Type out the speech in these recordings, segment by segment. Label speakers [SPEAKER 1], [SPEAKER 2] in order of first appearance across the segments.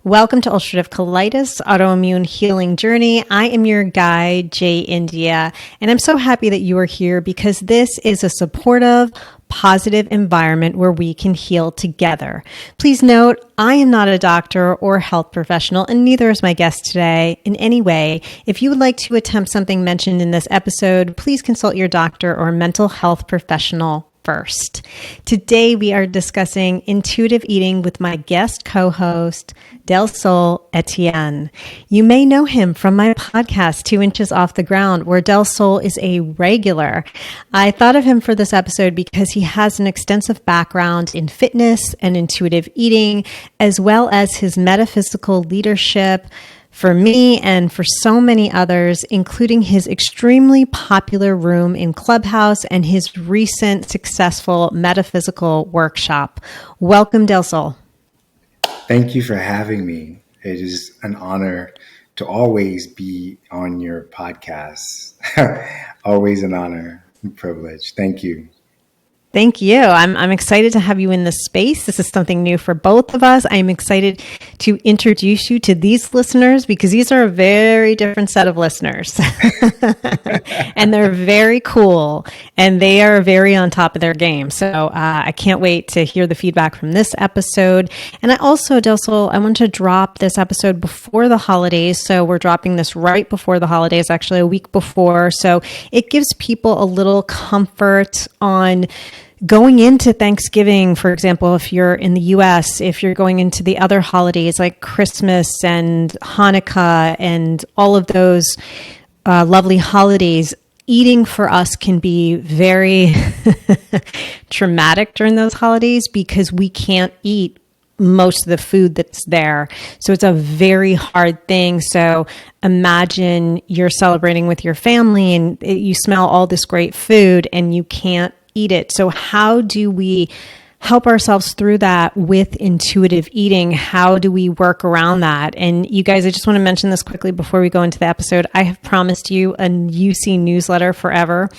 [SPEAKER 1] Welcome to Ulcerative Colitis, Autoimmune Healing Journey. I am your guide, Jay India, and I'm so happy that you are here because this is a supportive, positive environment where we can heal together. Please note, I am not a doctor or health professional, and neither is my guest today in any way. If you would like to attempt something mentioned in this episode, please consult your doctor or mental health professional first. Today, we are discussing intuitive eating with my guest co-host, Delsol Etienne. You may know him from my podcast, 2 Inches Off the Ground, where Delsol is a regular. I thought of him for this episode because he has an extensive background in fitness and intuitive eating, as well as his metaphysical leadership for me and for so many others, including his extremely popular room in Clubhouse and his recent successful metaphysical workshop. Welcome, Delsol.
[SPEAKER 2] Thank you for having me. It is an honor to always be on your podcast. Always an honor and privilege. Thank you.
[SPEAKER 1] Thank you. I'm excited to have you in this space. This is something new for both of us. I'm excited to introduce you to these listeners because these are a very different set of listeners. And they're very cool and they are very on top of their game. So I can't wait to hear the feedback from this episode. And I also, Delsol, I want to drop this episode before the holidays. So we're dropping this right before the holidays, actually a week before. So it gives people a little comfort on going into Thanksgiving, for example, if you're in the US, if you're going into the other holidays like Christmas and Hanukkah and all of those lovely holidays, eating for us can be very traumatic during those holidays because we can't eat most of the food that's there. So it's a very hard thing. So imagine you're celebrating with your family and you smell all this great food and you can't eat it. So how do we help ourselves through that with intuitive eating? How do we work around that? And you guys, I just want to mention this quickly before we go into the episode. I have promised you a UC newsletter forever.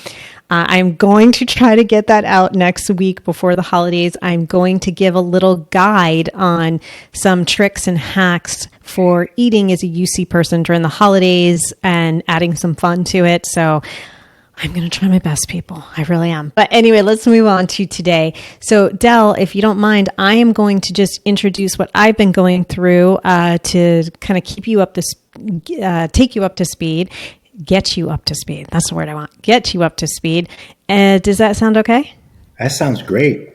[SPEAKER 1] I'm going to try to get that out next week before the holidays. I'm going to give a little guide on some tricks and hacks for eating as a UC person during the holidays and adding some fun to it. So I'm going to try my best, people. I really am. But anyway, let's move on to today. So Del, if you don't mind, I am going to just introduce what I've been going through to kind of keep you up to, take you up to speed, get you up to speed. That's the word I want. Get you up to speed. Does that sound okay?
[SPEAKER 2] That sounds great.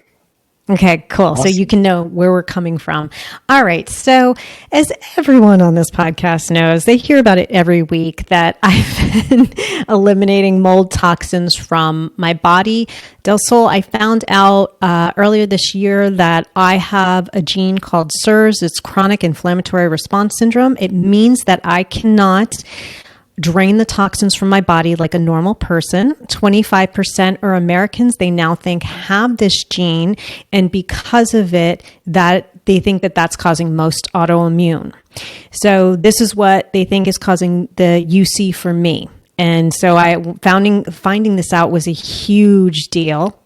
[SPEAKER 1] Okay, cool. Awesome. So you can know where we're coming from. All right. So as everyone on this podcast knows, they hear about it every week that I've been eliminating mold toxins from my body. Delsol, I found out earlier this year that I have a gene called CIRS. It's chronic inflammatory response syndrome. It means that I cannot drain the toxins from my body like a normal person. 25% are Americans. They now think have this gene. And because of it, that they think that that's causing most autoimmune. So this is what they think is causing the UC for me. And so finding this out was a huge deal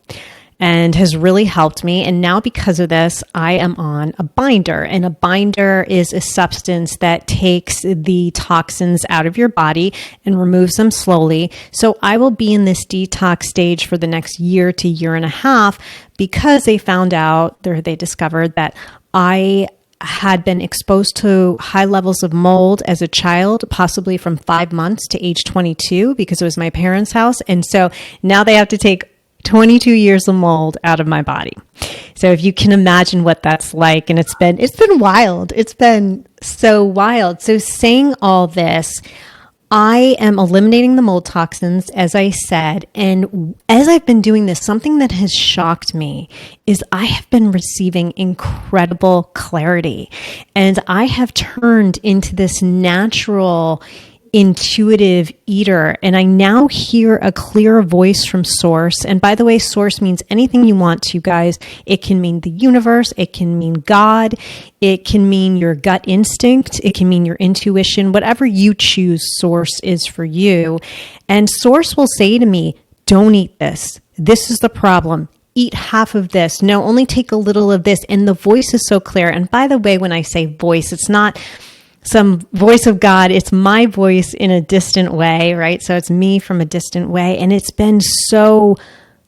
[SPEAKER 1] and has really helped me. And now because of this, I am on a binder. And a binder is a substance that takes the toxins out of your body and removes them slowly. So I will be in this detox stage for the next year to year and a half because they discovered that I had been exposed to high levels of mold as a child, possibly from 5 months to age 22 because it was my parents' house. And so now they have to take 22 years of mold out of my body. So if you can imagine what that's like, and it's been wild. It's been so wild. So saying all this, I am eliminating the mold toxins, as I said. And as I've been doing this, something that has shocked me is I have been receiving incredible clarity. And I have turned into this natural intuitive eater. And I now hear a clear voice from source. And by the way, source means anything you want to, guys. It can mean the universe. It can mean God. It can mean your gut instinct. It can mean your intuition. Whatever you choose, source is for you. And source will say to me, don't eat this. This is the problem. eat half of this. No, only take a little of this. And the voice is so clear. And by the way, when I say voice, it's not some voice of God. It's my voice in a distant way, right? So it's me from a distant way. And it's been so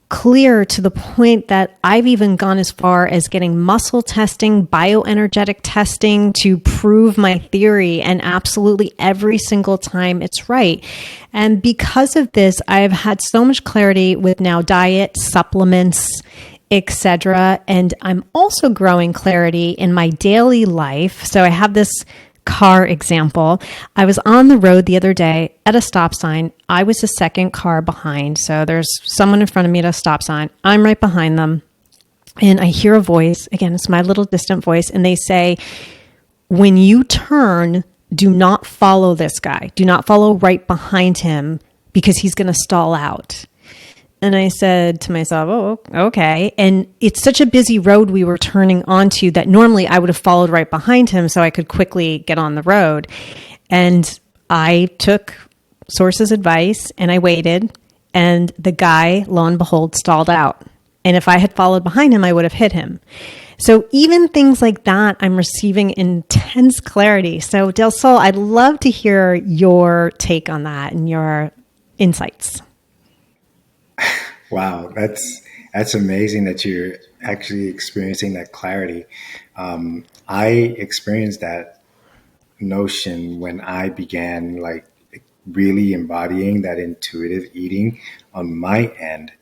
[SPEAKER 1] clear to the point that I've even gone as far as getting muscle testing, bioenergetic testing to prove my theory. And absolutely every single time it's right. And because of this, I've had so much clarity with now diet, supplements, etc. And I'm also growing clarity in my daily life. So I have this car example. I was on the road the other day at a stop sign. I was the second car behind. So there's someone in front of me at a stop sign. I'm right behind them. And I hear a voice. Again, it's my little distant voice. And they say, when you turn, do not follow this guy. Do not follow right behind him because he's going to stall out. And I said to myself, oh, okay. And it's such a busy road we were turning onto that normally I would have followed right behind him so I could quickly get on the road. And I took Source's advice and I waited. And the guy, lo and behold, stalled out. And if I had followed behind him, I would have hit him. So even things like that, I'm receiving intense clarity. So Delsol, I'd love to hear your take on that and your insights.
[SPEAKER 2] Wow, that's amazing that you're actually experiencing that clarity. I experienced that notion when I began like really embodying that intuitive eating on my end,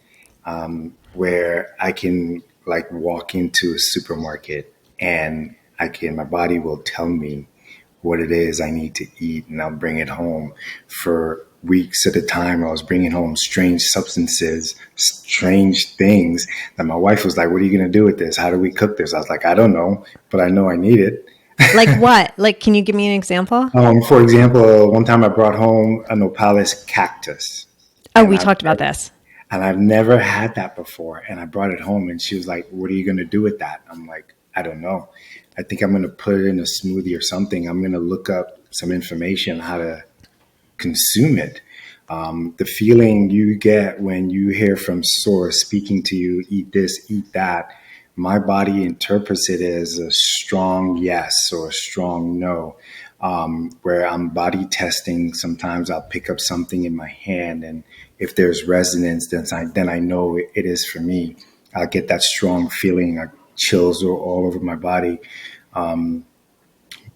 [SPEAKER 2] where I can like walk into a supermarket and my body will tell me what it is I need to eat, and I'll bring it home. For weeks at a time, I was bringing home strange substances, strange things that my wife was like, what are you going to do with this? How do we cook this? I was like, I don't know, but I know I need it.
[SPEAKER 1] Like what? Like, can you give me an example?
[SPEAKER 2] For example, one time I brought home a nopales cactus.
[SPEAKER 1] Oh, we talked about this.
[SPEAKER 2] And I've never had that before. And I brought it home and she was like, what are you going to do with that? I'm like, I don't know. I think I'm going to put it in a smoothie or something. I'm going to look up some information on how to consume it. The feeling you get when you hear from Source speaking to you, eat this, eat that, my body interprets it as a strong yes or a strong no. Where I'm body testing, sometimes I'll pick up something in my hand, and if there's resonance, then I know it is for me. I'll get that strong feeling, chills all over my body.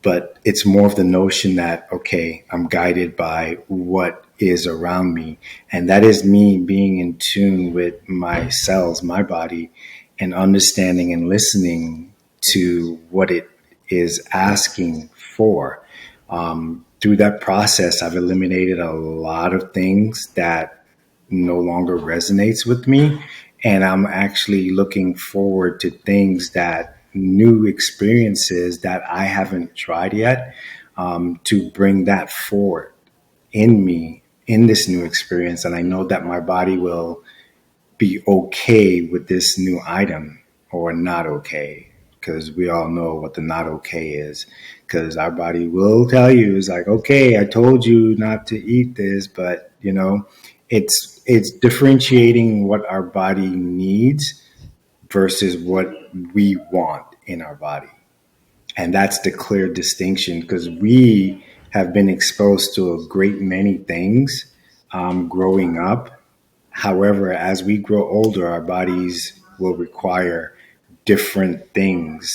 [SPEAKER 2] But it's more of the notion that, okay, I'm guided by what is around me. And that is me being in tune with my cells, my body, and understanding and listening to what it is asking for. Through that process, I've eliminated a lot of things that no longer resonates with me. And I'm actually looking forward to things new experiences that I haven't tried yet, to bring that forward in me in this new experience. And I know that my body will be okay with this new item or not okay, because we all know what the not okay is, because our body will tell you, it's like, okay, I told you not to eat this, but you know, it's differentiating what our body needs versus what we want in our body. And that's the clear distinction, because we have been exposed to a great many things growing up. However, as we grow older, our bodies will require different things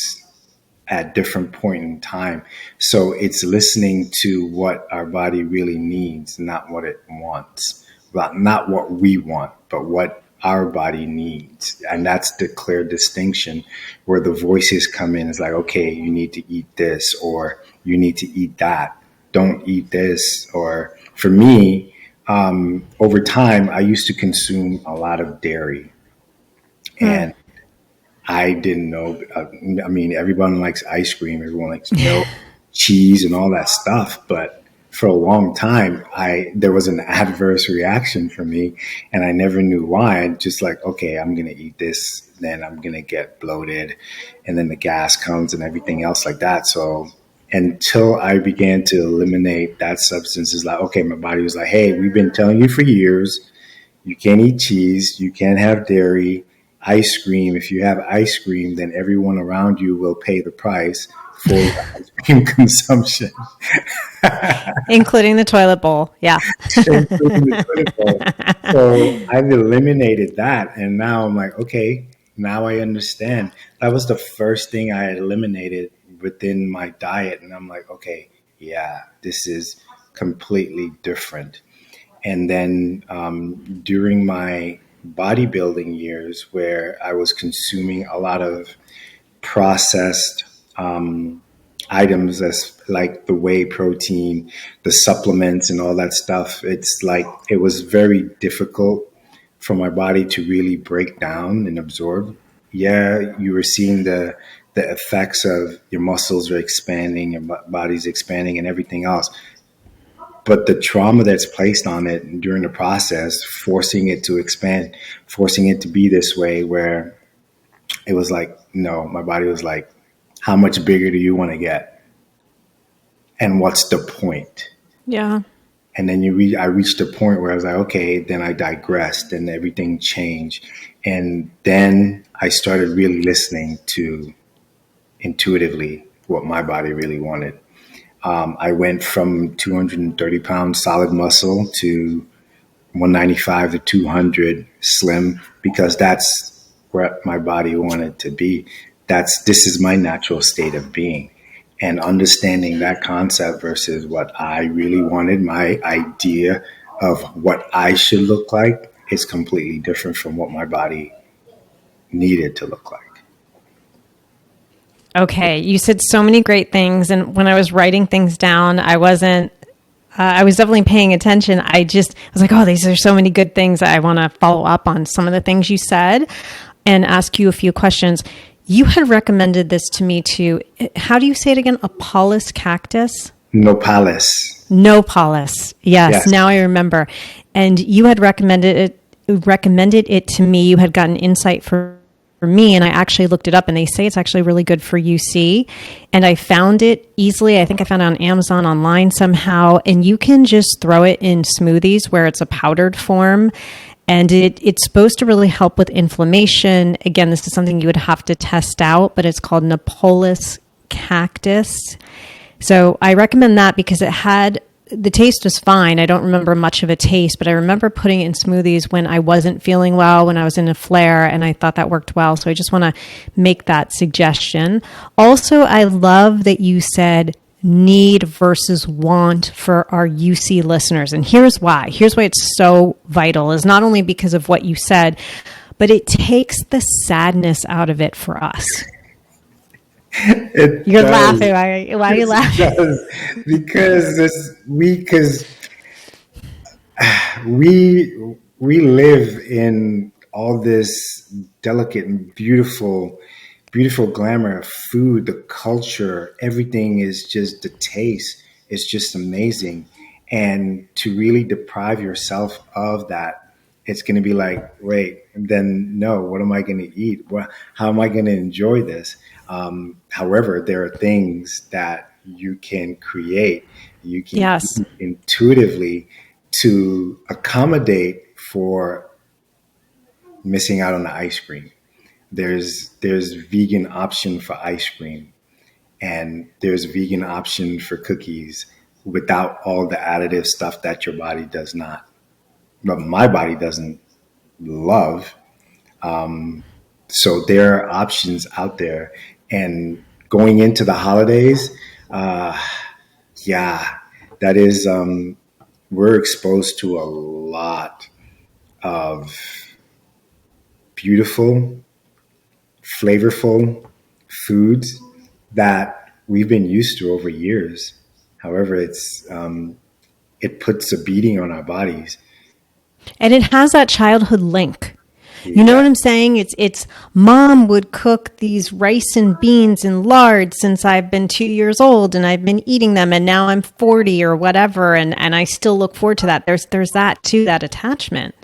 [SPEAKER 2] at different point in time. So it's listening to what our body really needs, not what it wants. Well, not what we want, but what our body needs. And that's the clear distinction where the voices come in. It's like, okay, you need to eat this, or you need to eat that. Don't eat this. Or for me, over time, I used to consume a lot of dairy. And I didn't know. I mean, everyone likes ice cream. Everyone likes milk, cheese, and all that stuff. But for a long time, there was an adverse reaction for me, and I never knew why. I just like, okay, I'm going to eat this, then I'm going to get bloated, and then the gas comes and everything else like that. So until I began to eliminate that substance, is like, okay, my body was like, hey, we've been telling you for years, you can't eat cheese, you can't have dairy. ice cream. If you have ice cream, then everyone around you will pay the price for the ice cream consumption.
[SPEAKER 1] Including the toilet bowl. Yeah.
[SPEAKER 2] Including the toilet bowl. So I've eliminated that. And now I'm like, okay, now I understand. That was the first thing I had eliminated within my diet. And I'm like, okay, yeah, this is completely different. And then during my bodybuilding years, where I was consuming a lot of processed items, as like the whey protein, the supplements, and all that stuff, it's like it was very difficult for my body to really break down and absorb. Yeah, you were seeing the effects of your muscles are expanding, your body's expanding, and everything else. But the trauma that's placed on it during the process, forcing it to expand, forcing it to be this way, where it was like, no, my body was like, how much bigger do you want to get? And what's the point?
[SPEAKER 1] Yeah.
[SPEAKER 2] And then I reached a point where I was like, okay, then I digressed and everything changed. And then I started really listening to intuitively what my body really wanted. I went from 230 pounds solid muscle to 195 to 200 slim, because that's where my body wanted to be. This is my natural state of being. And understanding that concept versus what I really wanted, my idea of what I should look like, is completely different from what my body needed to look like.
[SPEAKER 1] Okay. You said so many great things. And when I was writing things down, I was definitely paying attention. I was like, oh, these are so many good things. I want to follow up on some of the things you said and ask you a few questions. You had recommended this to me too. How do you say it again? Apollos cactus?
[SPEAKER 2] Nopales.
[SPEAKER 1] Nopales. Yes. Now I remember. And you had recommended it to me. You had gotten insight for me, and I actually looked it up, and they say it's actually really good for UC. And I found it easily. I think I found it on Amazon online somehow. And you can just throw it in smoothies where it's a powdered form. And it's supposed to really help with inflammation. Again, this is something you would have to test out, but it's called Nopales cactus. So I recommend that because the taste was fine. I don't remember much of a taste, but I remember putting it in smoothies when I wasn't feeling well, when I was in a flare, and I thought that worked well. So I just want to make that suggestion. Also, I love that you said need versus want for our UC listeners. And here's why. Here's why it's so vital, is not only because of what you said, but it takes the sadness out of it for us. You're laughing. Why are you laughing?
[SPEAKER 2] Because we live in all this delicate and beautiful glamour of food, the culture, everything is just, the taste is just amazing. And to really deprive yourself of that, it's going to be like, wait, then no, what am I going to eat? How am I going to enjoy this? However, there are things that you can create, you can eat intuitively to accommodate for missing out on the ice cream. There's vegan option for ice cream, and there's vegan option for cookies without all the additive stuff that your body does not, but my body doesn't love. So there are options out there. And going into the holidays, that is, we're exposed to a lot of beautiful, flavorful foods that we've been used to over years. However, it puts a beating on our bodies.
[SPEAKER 1] And it has that childhood link. You know what I'm saying? It's mom would cook these rice and beans and lard since I've been 2 years old, and I've been eating them, and now I'm 40 or whatever, and I still look forward to that. There's that too, that attachment.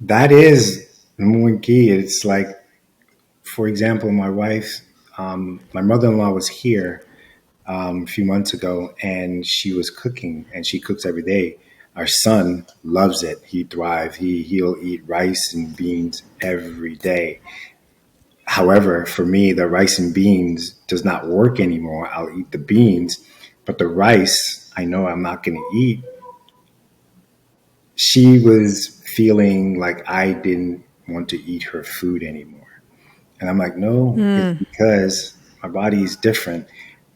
[SPEAKER 2] That is number one key. It's like, for example, my mother-in-law was here a few months ago, and she was cooking, and she cooks every day. Our son loves it. He thrives. He'll eat rice and beans every day. However, for me, the rice and beans does not work anymore. I'll eat the beans, but the rice, I know I'm not going to eat. She was feeling like I didn't want to eat her food anymore. And I'm like, no, it's because my body is different.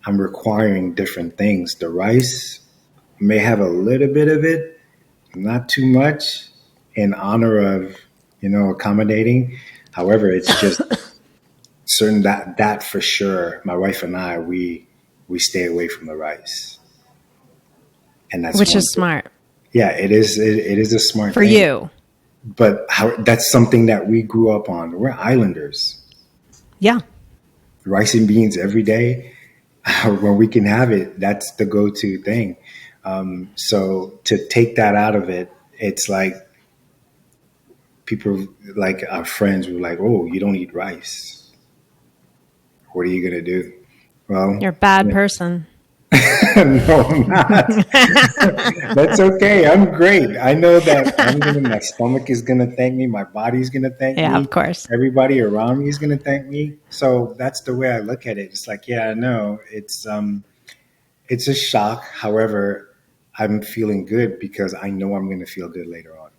[SPEAKER 2] I'm requiring different things. The rice may have a little bit of it, not too much, in honor of, accommodating. However, it's just certain that for sure, my wife and I, we stay away from the rice. And that's
[SPEAKER 1] which
[SPEAKER 2] one
[SPEAKER 1] is
[SPEAKER 2] thing.
[SPEAKER 1] smart.
[SPEAKER 2] Yeah, it is. It is a smart
[SPEAKER 1] for
[SPEAKER 2] thing.
[SPEAKER 1] you.
[SPEAKER 2] But that's something that we grew up on. We're islanders.
[SPEAKER 1] Yeah.
[SPEAKER 2] Rice and beans every day. When we can have it, that's the go-to thing. So to take that out of it, it's like people, like our friends were like, oh, you don't eat rice. What are you going to do? Well,
[SPEAKER 1] You're a bad person.
[SPEAKER 2] no, I'm not. That's okay. I'm great. I know that my stomach is going to thank me. My body's going to thank me.
[SPEAKER 1] Yeah, of course.
[SPEAKER 2] Everybody around me is going to thank me. So that's the way I look at it. It's like, yeah, I know it's a shock. However, I'm feeling good because I know I'm going to feel good later on.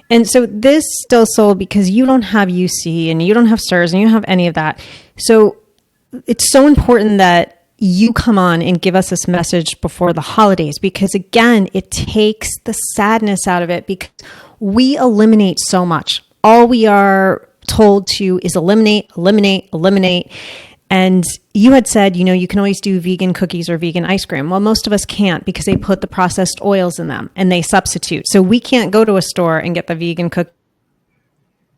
[SPEAKER 1] And so this Delsol, because you don't have UC and you don't have SIRS and you don't have any of that. So it's so important that you come on and give us this message before the holidays, because again, it takes the sadness out of it, because we eliminate so much. All we are told to is eliminate, eliminate, eliminate. And you had said, you can always do vegan cookies or vegan ice cream. Well, most of us can't, because they put the processed oils in them and they substitute. So we can't go to a store and get the vegan cookies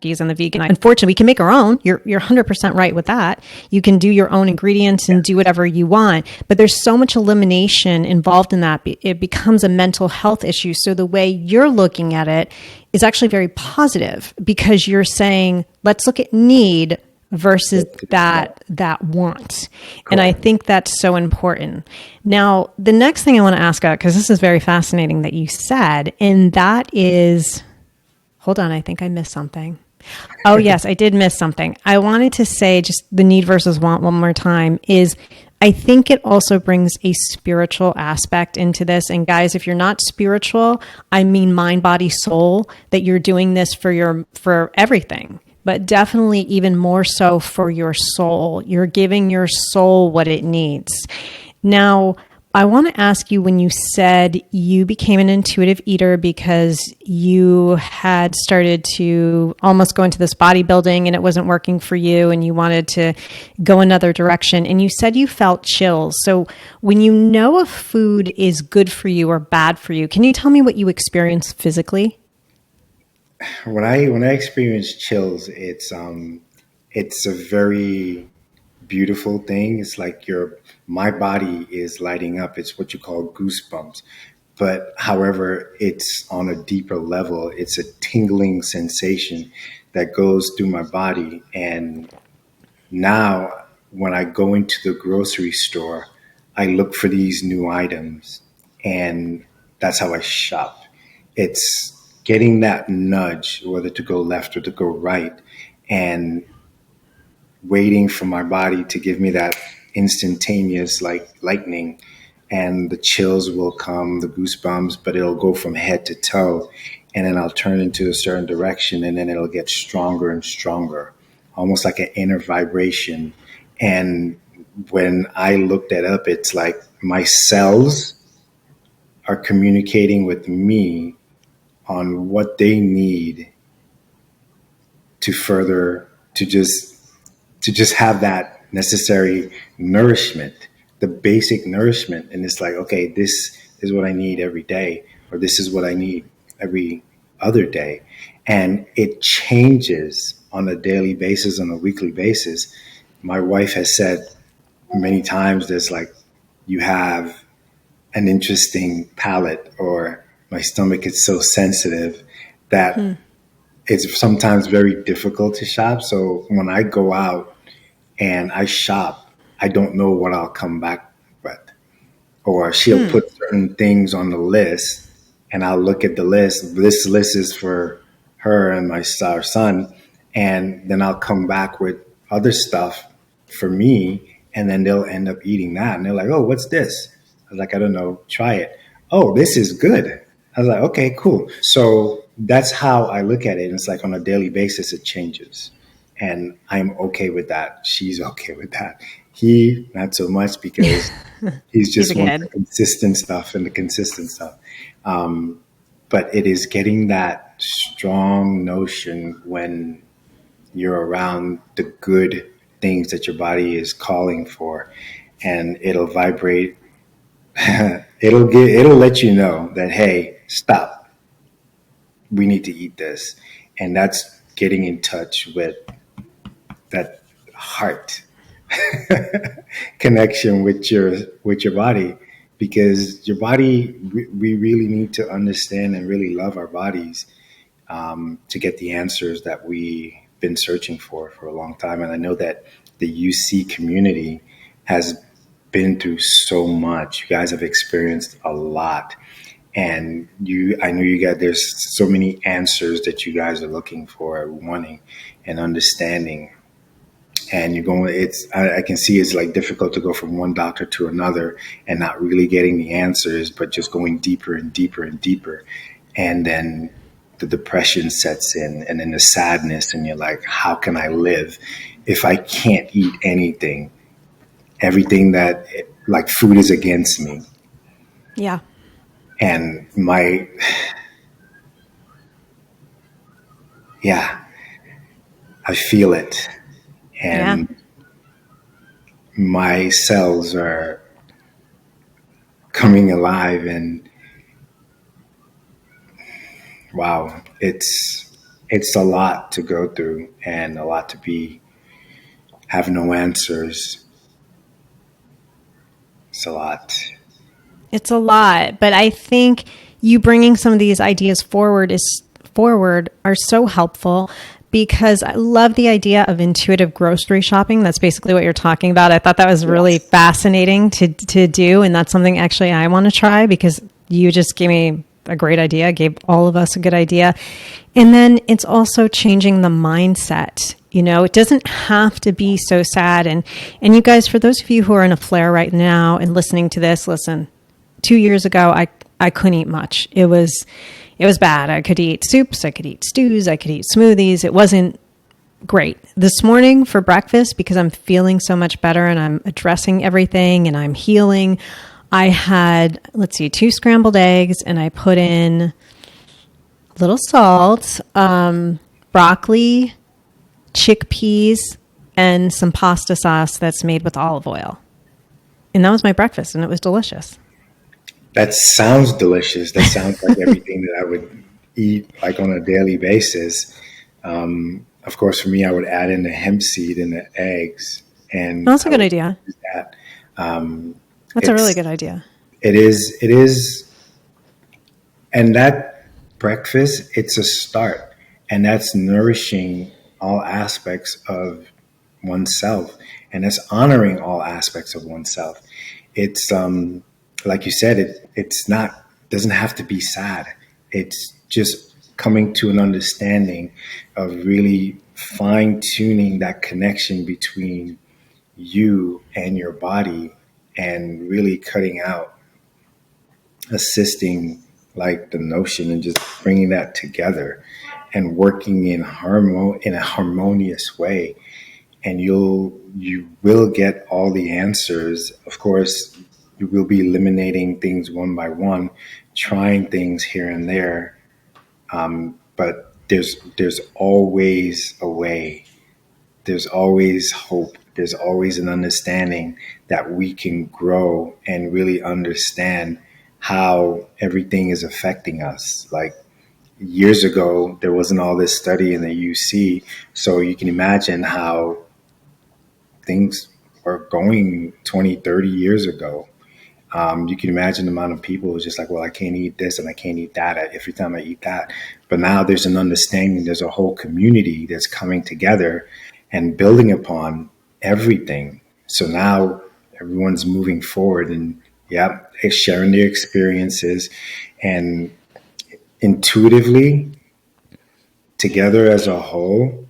[SPEAKER 1] and the vegan. Unfortunately, we can make our own. You're 100% right with that. You can do your own ingredients and do whatever you want. But there's so much elimination involved in that. It becomes a mental health issue. So the way you're looking at it is actually very positive, because you're saying, let's look at need versus that want. And I think that's so important. Now, the next thing I want to ask about, because this is very fascinating that you said, and that is, hold on, I think I missed something. Oh, yes, I did miss something. I wanted to say just the need versus want one more time is, I think it also brings a spiritual aspect into this. And guys, if you're not spiritual, I mean mind, body, soul, that you're doing this for everything, but definitely even more so for your soul. You're giving your soul what it needs. Now, I want to ask you, when you said you became an intuitive eater because you had started to almost go into this bodybuilding and it wasn't working for you and you wanted to go another direction, and you said you felt chills. So when you know a food is good for you or bad for you, can you tell me what you experienced physically?
[SPEAKER 2] When I experience chills, it's a very beautiful thing. It's like my body is lighting up. It's what you call goosebumps. But however, it's on a deeper level. It's a tingling sensation that goes through my body. And now when I go into the grocery store, I look for these new items, and that's how I shop. It's getting that nudge, whether to go left or to go right, and waiting for my body to give me that instantaneous, like lightning, and the chills will come, the goosebumps, but it'll go from head to toe, and then I'll turn into a certain direction, and then it'll get stronger and stronger, almost like an inner vibration. And when I look that up, it's like my cells are communicating with me on what they need to further, to just have that necessary nourishment, the basic nourishment. And it's like, okay, this is what I need every day, or this is what I need every other day. And it changes on a daily basis, on a weekly basis. My wife has said many times, there's like, you have an interesting palate, or my stomach is so sensitive that it's sometimes very difficult to shop. So when I go out and I shop, I don't know what I'll come back with. Or she'll put certain things on the list, and I'll look at the list. This list is for her and our son, and then I'll come back with other stuff for me, and then they'll end up eating that, and they're like, "Oh, what's this?" I was like, "I don't know. Try it." "Oh, this is good." I was like, "Okay, cool." So that's how I look at it. And it's like on a daily basis, it changes, and I'm okay with that. She's okay with that. He not so much because he's just wants the consistent stuff and the consistent stuff. But it is getting that strong notion when you're around the good things that your body is calling for, and it'll vibrate. It'll let you know that, hey, stop. We need to eat this, and that's getting in touch with that heart connection with your body, because your body, we really need to understand and really love our bodies, to get the answers that we've been searching for a long time. And I know that the UC community has been through so much. You guys have experienced a lot, and I know you got, there's so many answers that you guys are looking for, wanting and understanding. And you're going, I can see it's like difficult to go from one doctor to another and not really getting the answers, but just going deeper and deeper and deeper. And then the depression sets in, and then the sadness, and you're like, how can I live if I can't eat anything? Everything that, like, food is against me.
[SPEAKER 1] Yeah.
[SPEAKER 2] And I feel it. And my cells are coming alive, and wow, it's a lot to go through, and a lot to have no answers. It's a lot.
[SPEAKER 1] It's a lot, but I think you bringing some of these ideas forward are so helpful, because I love the idea of intuitive grocery shopping. That's basically what you're talking about. I thought that was really fascinating to do. And that's something actually I want to try, because you just gave me a great idea, gave all of us a good idea. And then it's also changing the mindset. You know, it doesn't have to be so sad. And you guys, for those of you who are in a flare right now and listening to this, listen, 2 years ago, I couldn't eat much. It was bad. I could eat soups, I could eat stews, I could eat smoothies. It wasn't great. This morning for breakfast, because I'm feeling so much better and I'm addressing everything and I'm healing, I had, 2 scrambled eggs, and I put in a little salt, broccoli, chickpeas, and some pasta sauce that's made with olive oil. And that was my breakfast, and it was delicious.
[SPEAKER 2] That sounds delicious. That sounds like everything that I would eat, like, on a daily basis. Of course, for me, I would add in the hemp seed and the eggs. And
[SPEAKER 1] that's a good idea.
[SPEAKER 2] That.
[SPEAKER 1] That's a really good idea.
[SPEAKER 2] It is. And that breakfast, it's a start. And that's nourishing all aspects of oneself. And that's honoring all aspects of oneself. It's, like you said, doesn't have to be sad. It's just coming to an understanding of really fine tuning that connection between you and your body, and really cutting out, assisting, like, the notion, and just bringing that together and working in a harmonious way. And you will get all the answers. Of course, you will be eliminating things one by one, trying things here and there. But there's always a way. There's always hope. There's always an understanding that we can grow and really understand how everything is affecting us. Like, years ago, there wasn't all this study in the UC. So you can imagine how things were going 20, 30 years ago. You can imagine the amount of people who's just like, well, I can't eat this and I can't eat that every time I eat that. But now there's an understanding, there's a whole community that's coming together and building upon everything. So now everyone's moving forward and sharing their experiences. And intuitively, together as a whole,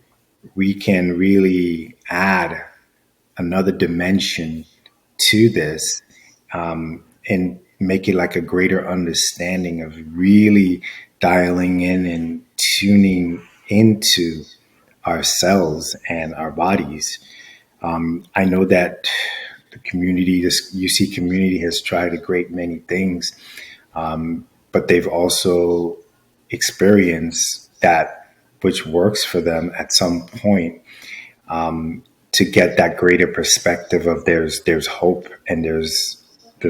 [SPEAKER 2] we can really add another dimension to this, and make it like a greater understanding of really dialing in and tuning into ourselves and our bodies. I know that the community, this UC community, has tried a great many things, but they've also experienced that which works for them at some point, to get that greater perspective of there's hope, and there's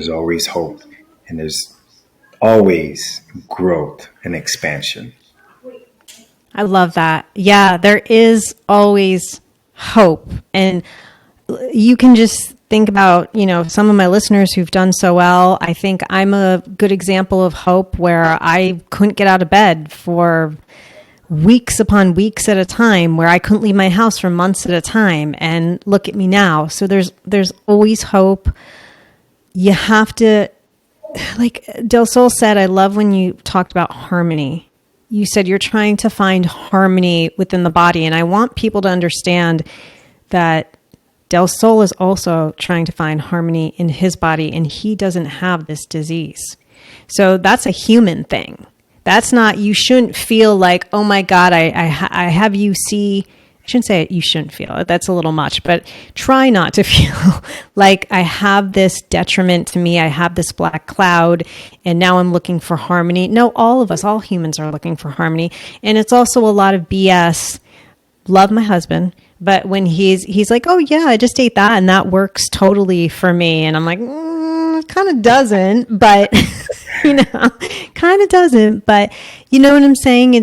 [SPEAKER 2] always hope, and there's always growth and expansion.
[SPEAKER 1] I love that. Yeah, there is always hope. And you can just think about, some of my listeners who've done so well. I think I'm a good example of hope, where I couldn't get out of bed for weeks upon weeks at a time, where I couldn't leave my house for months at a time, and look at me now. So there's always hope. You have to, like Delsol said, I love when you talked about harmony. You said you're trying to find harmony within the body, and I want people to understand that Delsol is also trying to find harmony in his body, and he doesn't have this disease. So that's a human thing. That's not, you shouldn't feel like, oh my God, I have UC. I shouldn't say it, you shouldn't feel it. That's a little much, but try not to feel like I have this detriment to me. I have this black cloud, and now I'm looking for harmony. No, all of us, all humans are looking for harmony. And it's also a lot of BS. Love my husband, but when he's like, oh yeah, I just ate that and that works totally for me. And I'm like, it kind of doesn't, but kind of doesn't, but you know what I'm saying?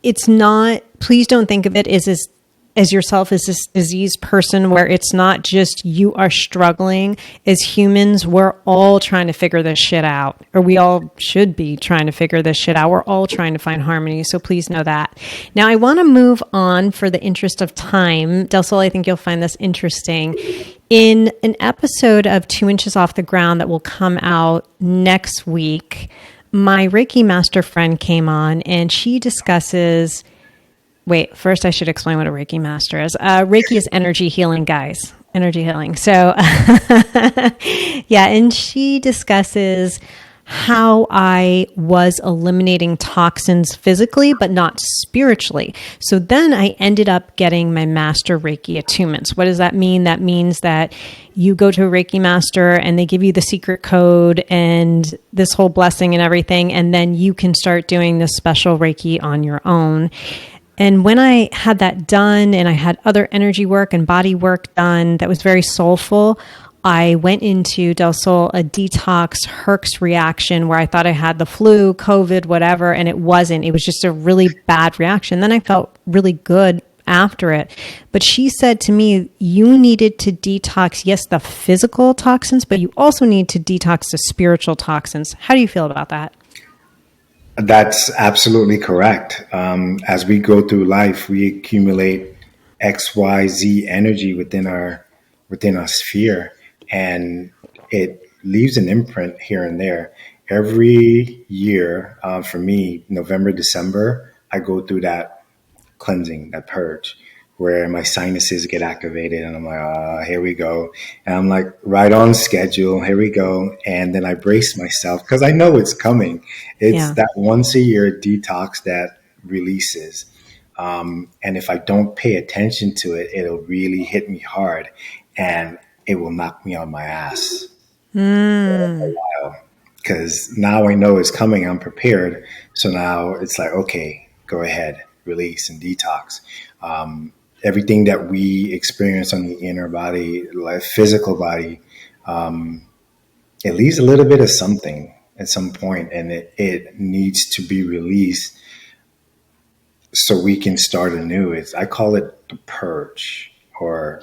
[SPEAKER 1] It's not, please don't think of it as yourself as this diseased person, where it's not just you are struggling. As humans, we're all trying to figure this shit out, or we all should be trying to figure this shit out. We're all trying to find harmony. So please know that. Now I want to move on for the interest of time. Delsol, I think you'll find this interesting. In an episode of 2 Inches Off the Ground that will come out next week, my Reiki master friend came on, and she discusses, wait, first I should explain what a Reiki master is. Reiki is energy healing, guys. Energy healing. So, yeah, and she discusses how I was eliminating toxins physically, but not spiritually. So then I ended up getting my master Reiki attunements. What does that mean? That means that you go to a Reiki master and they give you the secret code and this whole blessing and everything, and then you can start doing this special Reiki on your own. And when I had that done, and I had other energy work and body work done that was very soulful, I went into Delsol a detox Herx reaction, where I thought I had the flu, COVID, whatever, and it wasn't. It was just a really bad reaction. Then I felt really good after it. But she said to me, you needed to detox, yes, the physical toxins, but you also need to detox the spiritual toxins. How do you feel about that?
[SPEAKER 2] That's absolutely correct. As we go through life, we accumulate X, Y, Z energy within our sphere, and it leaves an imprint here and there. Every year, for me, November, December, I go through that cleansing, that purge, where my sinuses get activated, and I'm like, here we go. And I'm like, right on schedule, here we go. And then I brace myself, because I know it's coming. It's that once a year detox that releases. And if I don't pay attention to it, it'll really hit me hard, and it will knock me on my ass for a while. Because now I know it's coming, I'm prepared. So now it's like, okay, go ahead, release and detox. Everything that we experience on the inner body, like physical body, it leaves a little bit of something at some point, and it needs to be released so we can start anew. I call it the purge, or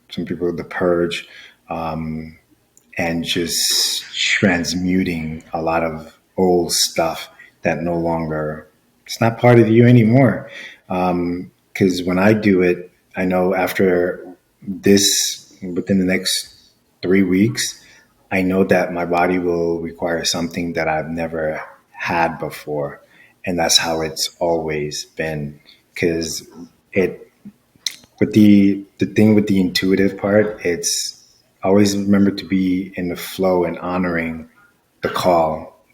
[SPEAKER 2] some people the purge, and just transmuting a lot of old stuff that no longer, it's not part of you anymore. Because when I do it, I know after this, within the next 3 weeks, I know that my body will require something that I've never had before. And that's how it's always been. Because it, with the thing with the intuitive part, it's always remember to be in the flow and honoring the call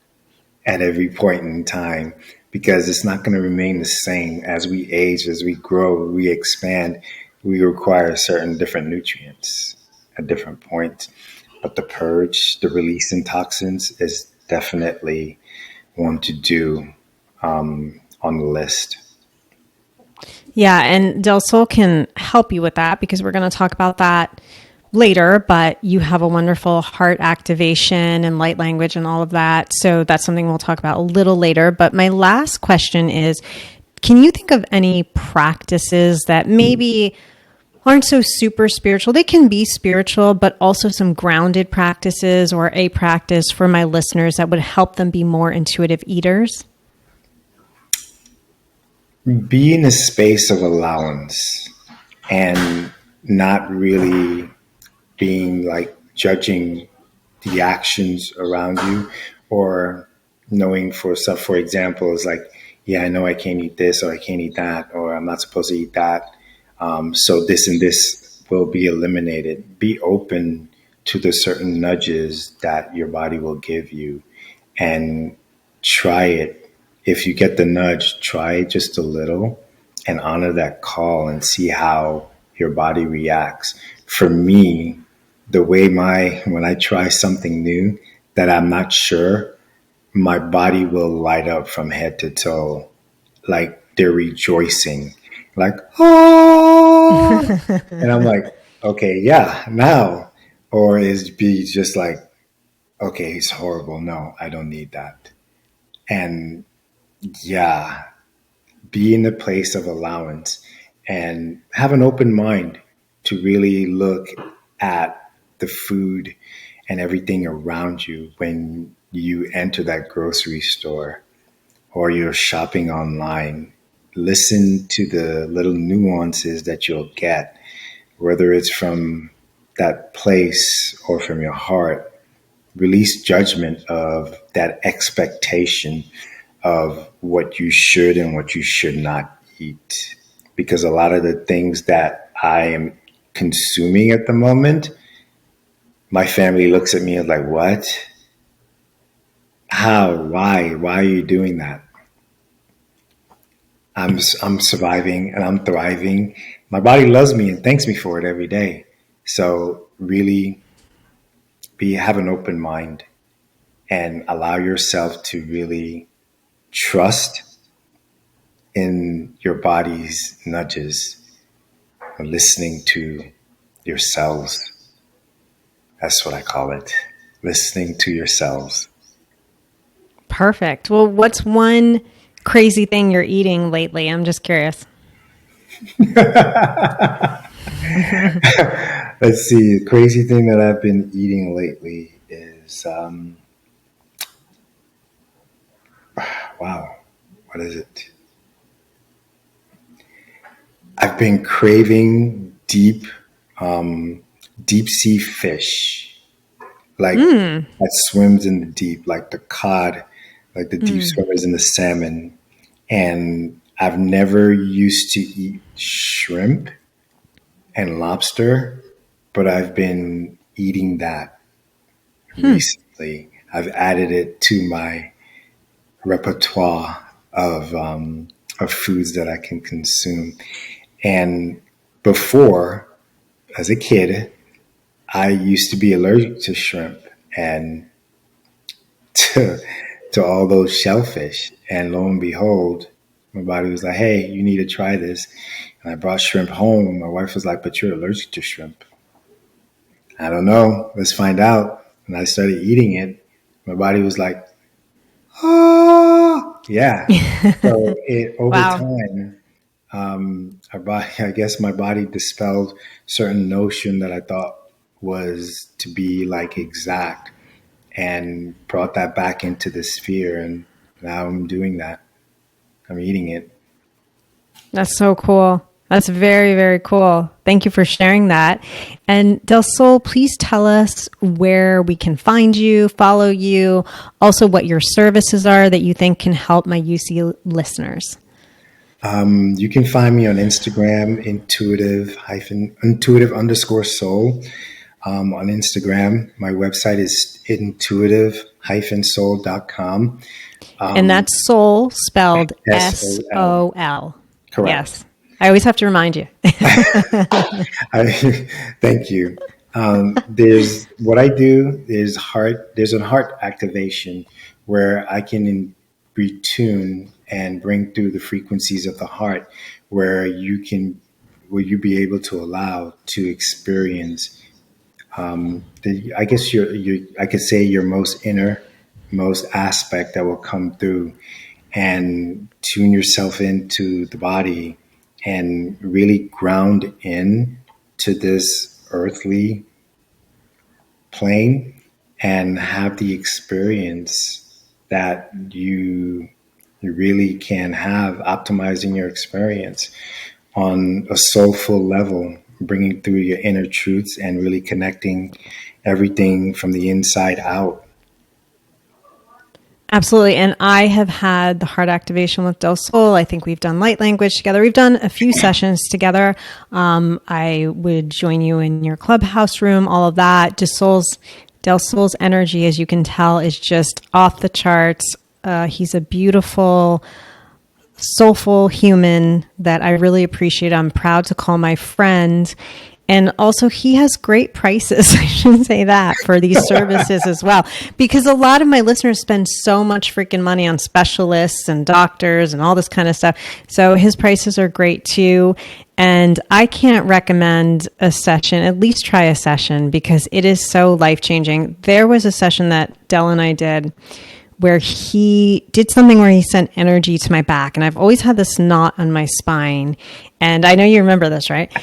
[SPEAKER 2] at every point in time, because it's not going to remain the same as we age, as we grow, we expand. We require certain different nutrients at different points. But the purge, the releasing toxins, is definitely one to do on the list.
[SPEAKER 1] Yeah, and Delsol can help you with that because we're going to talk about that later, but you have a wonderful heart activation and light language and all of that. So that's something we'll talk about a little later. But my last question is, can you think of any practices that maybe aren't so super spiritual? They can be spiritual, but also some grounded practices or a practice for my listeners that would help them be more intuitive eaters?
[SPEAKER 2] Be in a space of allowance and not really being like judging the actions around you, or knowing for stuff, for example, is like, yeah, I know I can't eat this or I can't eat that, or I'm not supposed to eat that. So this and this will be eliminated. Be open to the certain nudges that your body will give you and try it. If you get the nudge, try it just a little and honor that call and see how your body reacts. For me, the way when I try something new that I'm not sure, my body will light up from head to toe, like they're rejoicing, like, oh, and I'm like, okay, yeah, now, or is be just like, okay, he's horrible. No, I don't need that. And yeah, be in a place of allowance and have an open mind to really look at the food and everything around you when you enter that grocery store or you're shopping online. Listen to the little nuances that you'll get, whether it's from that place or from your heart. Release judgment of that expectation of what you should and what you should not eat. Because a lot of the things that I am consuming at the moment, my family looks at me and like, what? How? Why? Why are you doing that? I'm surviving and I'm thriving. My body loves me and thanks me for it every day. So really have an open mind and allow yourself to really trust in your body's nudges, listening to yourselves. That's what I call it. Listening to yourselves.
[SPEAKER 1] Perfect. Well, what's one crazy thing you're eating lately? I'm just curious.
[SPEAKER 2] Let's see. The crazy thing that I've been eating lately is, wow, what is it? I've been craving deep sea fish, like that swims in the deep, like the cod, like the deep swimmers in the salmon. And I've never used to eat shrimp and lobster, but I've been eating that recently. I've added it to my repertoire of foods that I can consume. And before, as a kid, I used to be allergic to shrimp and to, to all those shellfish. And lo and behold, my body was like, hey, you need to try this. And I brought shrimp home. My wife was like, but you're allergic to shrimp. I don't know. Let's find out. And I started eating it. My body was like, oh, yeah. So over
[SPEAKER 1] Wow.
[SPEAKER 2] time, I guess my body dispelled certain notion that I thought was to be like exact and brought that back into the sphere. And now I'm doing that. I'm eating it.
[SPEAKER 1] That's so cool. That's very, very cool. Thank you for sharing that. And Delsol, please tell us where we can find you, follow you, also what your services are that you think can help my UC listeners.
[SPEAKER 2] You can find me on Instagram, intuitive_soul. On Instagram, my website is intuitive-soul.com.
[SPEAKER 1] And that's soul spelled
[SPEAKER 2] SOL.
[SPEAKER 1] SOL.
[SPEAKER 2] Correct.
[SPEAKER 1] Yes. I always have to remind you.
[SPEAKER 2] Thank you. There's what I do is there's a heart activation where I can retune and bring through the frequencies of the heart where you be able to allow to experience I guess I could say your most aspect that will come through, and tune yourself into the body and really ground in to this earthly plane and have the experience that you really can have, optimizing your experience on a soulful level, bringing through your inner truths and really connecting everything from the inside out.
[SPEAKER 1] Absolutely. And I have had the heart activation with Delsol. I think we've done light language together. We've done a few sessions together. I would join you in your clubhouse room, all of that. Delsol's energy, as you can tell, is just off the charts. He's a beautiful, soulful human that I really appreciate. I'm proud to call my friend. And also, he has great prices, I should say that, for these services as well. Because a lot of my listeners spend so much freaking money on specialists and doctors and all this kind of stuff. So his prices are great too. And I can't recommend a session, at least try a session, because it is so life-changing. There was a session that Del and I did where he did something where he sent energy to my back. And I've always had this knot on my spine. And I know you remember this, right?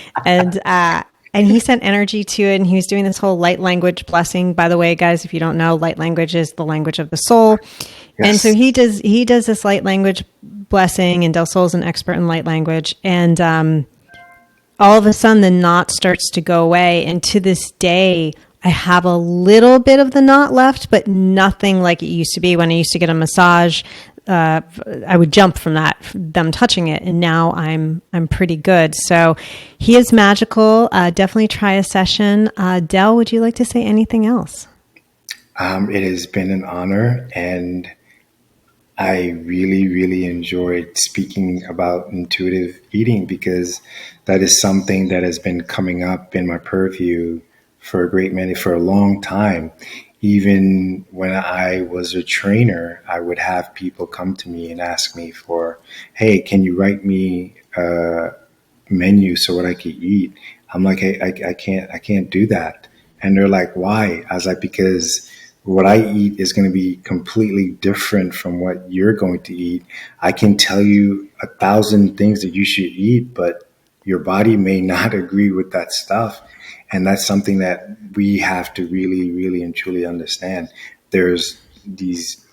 [SPEAKER 1] And he sent energy to it, and he was doing this whole light language blessing. By the way, guys, if you don't know, light language is the language of the soul. Yes. And so he does this light language blessing, and Delsol is an expert in light language. And all of a sudden, the knot starts to go away. And to this day, I have a little bit of the knot left, but nothing like it used to be when I used to get a massage. I would jump from them touching it, and now I'm pretty good. So he is magical. Definitely try a session. Del, would you like to say anything else?
[SPEAKER 2] It has been an honor, and I really, really enjoyed speaking about intuitive eating, because that is something that has been coming up in my purview for a long time. Even when I was a trainer, I would have people come to me and ask me for, hey, can you write me a menu so what I could eat? I'm like, hey, I can't do that. And they're like, why? I was like, because what I eat is going to be completely different from what you're going to eat. I can tell you 1,000 things that you should eat, but your body may not agree with that stuff. And that's something that we have to really, really and truly understand. There's these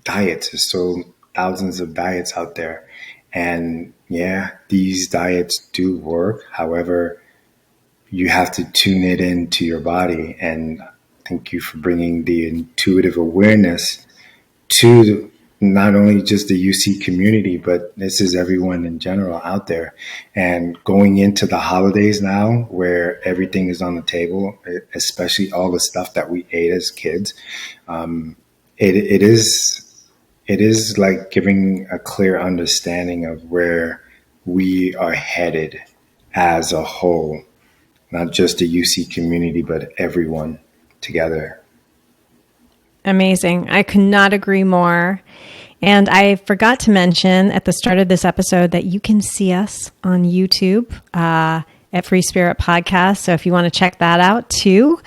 [SPEAKER 2] diets, there's so thousands of diets out there. And yeah, these diets do work. However, you have to tune it into your body. And thank you for bringing the intuitive awareness to not only just the UC community, but this is everyone in general out there. And going into the holidays now, where everything is on the table, especially all the stuff that we ate as kids, it is like giving a clear understanding of where we are headed as a whole, not just the UC community, but everyone together.
[SPEAKER 1] Amazing. I could not agree more. And I forgot to mention at the start of this episode that you can see us on YouTube at Free Spirit Podcast. So if you want to check that out too.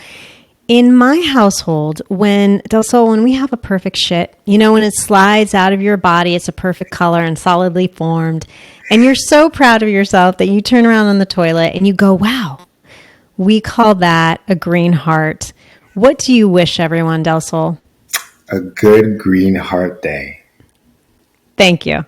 [SPEAKER 1] In my household, when we have a perfect shit, when it slides out of your body, it's a perfect color and solidly formed. And you're so proud of yourself that you turn around on the toilet and you go, wow, we call that a green heart. What do you wish everyone, Delsol?
[SPEAKER 2] A good green heart day.
[SPEAKER 1] Thank you.